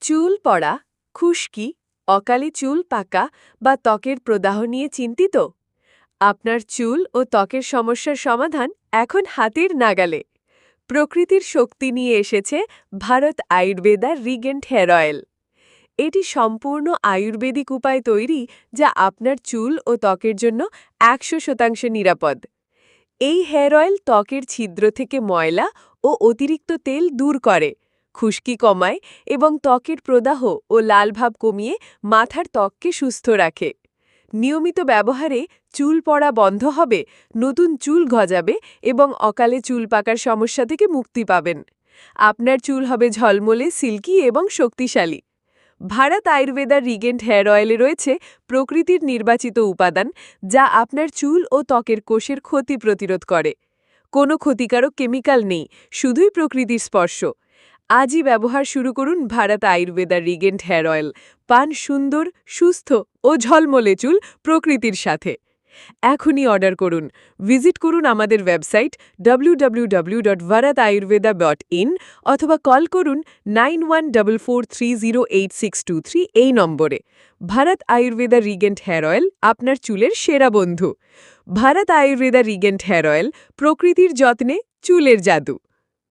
চুল পড়া, খুশকি, অকালে চুল পাকা বা ত্বকের প্রদাহ নিয়ে চিন্তিত? আপনার চুল ও ত্বকের সমস্যার সমাধান এখন হাতের নাগালে। প্রকৃতির শক্তি নিয়ে এসেছে Bharat Ayurveda regent hair oil. এটি সম্পূর্ণ আয়ুর্বেদিক উপায় তৈরি, যা আপনার চুল ও ত্বকের জন্য 100% নিরাপদ। এই হেয়ার অয়েল ত্বকের ছিদ্র থেকে ময়লা ও অতিরিক্ত তেল দূর করে, খুশকি কমায় এবং ত্বকের প্রদাহ ও লালভাব কমিয়ে মাথার ত্বককে সুস্থ রাখে। নিয়মিত ব্যবহারে চুল পড়া বন্ধ হবে, নতুন চুল গজাবে এবং অকালে চুল পাকার সমস্যা থেকে মুক্তি পাবেন। আপনার চুল হবে ঝলমলে, সিল্কি এবং শক্তিশালী। ভারত আয়ুর্বেদা রিগেন্ট হেয়ার অয়েলে রয়েছে প্রকৃতির নির্বাচিত উপাদান, যা আপনার চুল ও ত্বকের কোষের ক্ষতি প্রতিরোধ করে। কোনো ক্ষতিকারক কেমিক্যাল নেই, শুধুই প্রকৃতির স্পর্শ। আজই ব্যবহার শুরু করুন Bharat Ayurveda regent hair oil. পান সুন্দর, সুস্থ ও ঝলমলে চুল প্রকৃতির সাথে। এখনই অর্ডার করুন। ভিজিট করুন আমাদের ওয়েবসাইট www.varatayurveda.in অথবা কল করুন 9144308623 এই নম্বরে। Bharat Ayurveda regent hair oil আপনার চুলের সেরা বন্ধু। Bharat Ayurveda regent hair oil, প্রকৃতির যত্নে চুলের জাদু।